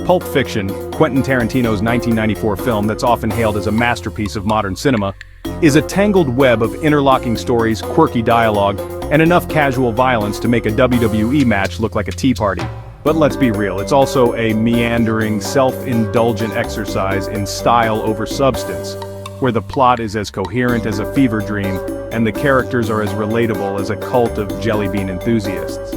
Pulp Fiction, Quentin Tarantino's 1994 film that's often hailed as a masterpiece of modern cinema, is a tangled web of interlocking stories, quirky dialogue, and enough casual violence to make a WWE match look like a tea party. But let's be real, it's also a meandering, self-indulgent exercise in style over substance, where the plot is as coherent as a fever dream, and the characters are as relatable as a cult of jelly bean enthusiasts.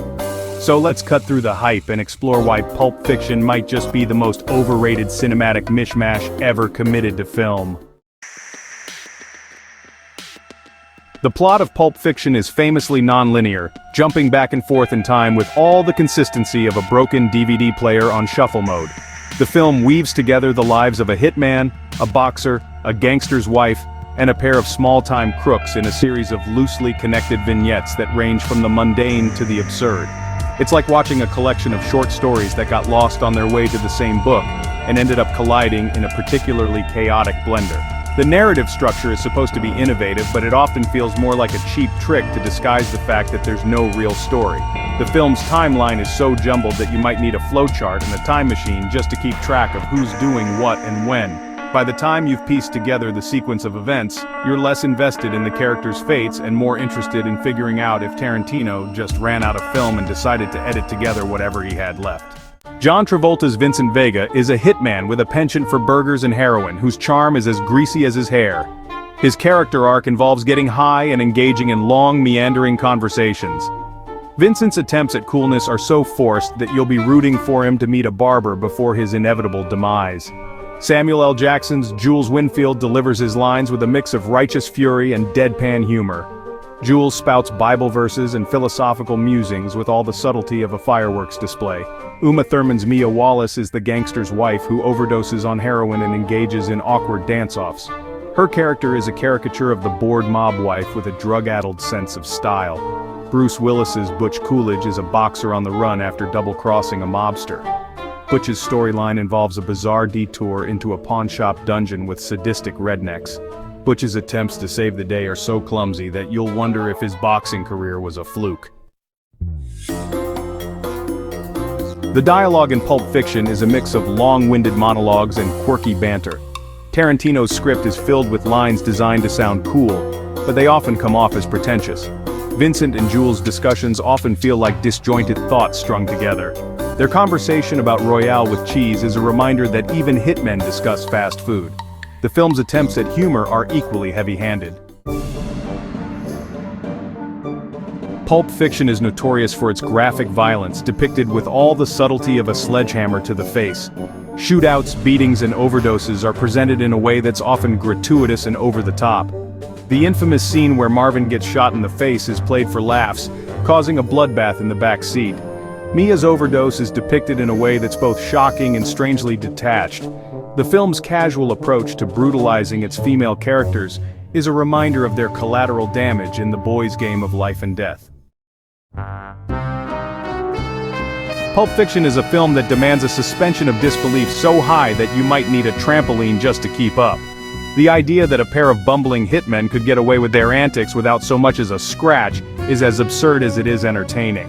So let's cut through the hype and explore why Pulp Fiction might just be the most overrated cinematic mishmash ever committed to film. The plot of Pulp Fiction is famously non-linear, jumping back and forth in time with all the consistency of a broken DVD player on shuffle mode. The film weaves together the lives of a hitman, a boxer, a gangster's wife, and a pair of small-time crooks in a series of loosely connected vignettes that range from the mundane to the absurd. It's like watching a collection of short stories that got lost on their way to the same book, and ended up colliding in a particularly chaotic blender. The narrative structure is supposed to be innovative, but it often feels more like a cheap trick to disguise the fact that there's no real story. The film's timeline is so jumbled that you might need a flowchart and a time machine just to keep track of who's doing what and when. By the time you've pieced together the sequence of events, you're less invested in the characters' fates and more interested in figuring out if Tarantino just ran out of film and decided to edit together whatever he had left. John Travolta's Vincent Vega is a hitman with a penchant for burgers and heroin, whose charm is as greasy as his hair. His character arc involves getting high and engaging in long, meandering conversations. Vincent's attempts at coolness are so forced that you'll be rooting for him to meet a barber before his inevitable demise. Samuel L. Jackson's Jules Winfield delivers his lines with a mix of righteous fury and deadpan humor. Jules spouts Bible verses and philosophical musings with all the subtlety of a fireworks display. Uma Thurman's Mia Wallace is the gangster's wife who overdoses on heroin and engages in awkward dance-offs. Her character is a caricature of the bored mob wife with a drug-addled sense of style. Bruce Willis's Butch Coolidge is a boxer on the run after double-crossing a mobster. Butch's storyline involves a bizarre detour into a pawnshop dungeon with sadistic rednecks. Butch's attempts to save the day are so clumsy that you'll wonder if his boxing career was a fluke. The dialogue in Pulp Fiction is a mix of long-winded monologues and quirky banter. Tarantino's script is filled with lines designed to sound cool, but they often come off as pretentious. Vincent and Jules' discussions often feel like disjointed thoughts strung together. Their conversation about Royale with cheese is a reminder that even hitmen discuss fast food. The film's attempts at humor are equally heavy-handed. Pulp Fiction is notorious for its graphic violence, depicted with all the subtlety of a sledgehammer to the face. Shootouts, beatings, and overdoses are presented in a way that's often gratuitous and over the top. The infamous scene where Marvin gets shot in the face is played for laughs, causing a bloodbath in the back seat. Mia's overdose is depicted in a way that's both shocking and strangely detached. The film's casual approach to brutalizing its female characters is a reminder of their collateral damage in the boys' game of life and death. Pulp Fiction is a film that demands a suspension of disbelief so high that you might need a trampoline just to keep up. The idea that a pair of bumbling hitmen could get away with their antics without so much as a scratch is as absurd as it is entertaining.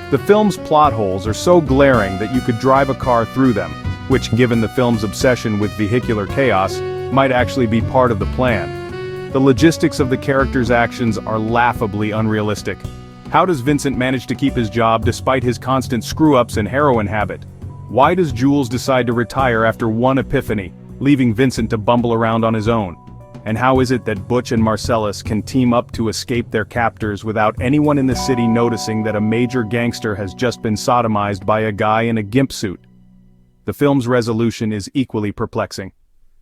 The film's plot holes are so glaring that you could drive a car through them, which, given the film's obsession with vehicular chaos, might actually be part of the plan. The logistics of the characters' actions are laughably unrealistic. How does Vincent manage to keep his job despite his constant screw-ups and heroin habit? Why does Jules decide to retire after one epiphany, leaving Vincent to bumble around on his own? And how is it that Butch and Marcellus can team up to escape their captors without anyone in the city noticing that a major gangster has just been sodomized by a guy in a gimp suit? The film's resolution is equally perplexing.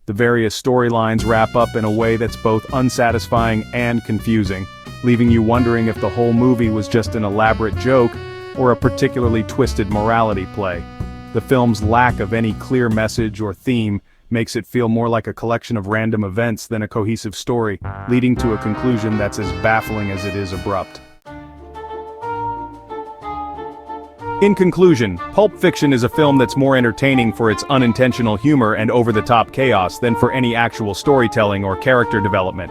The various storylines wrap up in a way that's both unsatisfying and confusing, leaving you wondering if the whole movie was just an elaborate joke or a particularly twisted morality play. The film's lack of any clear message or theme makes it feel more like a collection of random events than a cohesive story, leading to a conclusion that's as baffling as it is abrupt. In conclusion, Pulp Fiction is a film that's more entertaining for its unintentional humor and over-the-top chaos than for any actual storytelling or character development.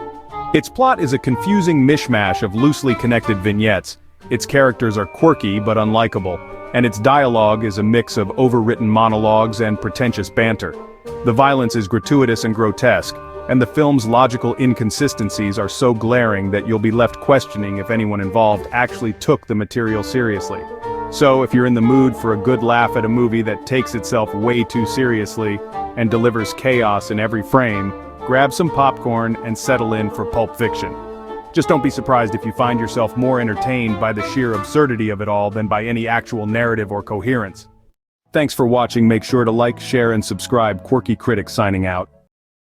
Its plot is a confusing mishmash of loosely connected vignettes, its characters are quirky but unlikable, and its dialogue is a mix of overwritten monologues and pretentious banter. The violence is gratuitous and grotesque, and the film's logical inconsistencies are so glaring that you'll be left questioning if anyone involved actually took the material seriously. So, if you're in the mood for a good laugh at a movie that takes itself way too seriously and delivers chaos in every frame, grab some popcorn and settle in for Pulp Fiction. Just don't be surprised if you find yourself more entertained by the sheer absurdity of it all than by any actual narrative or coherence. Thanks for watching. Make sure to like, share, and subscribe. Quirky Critic signing out.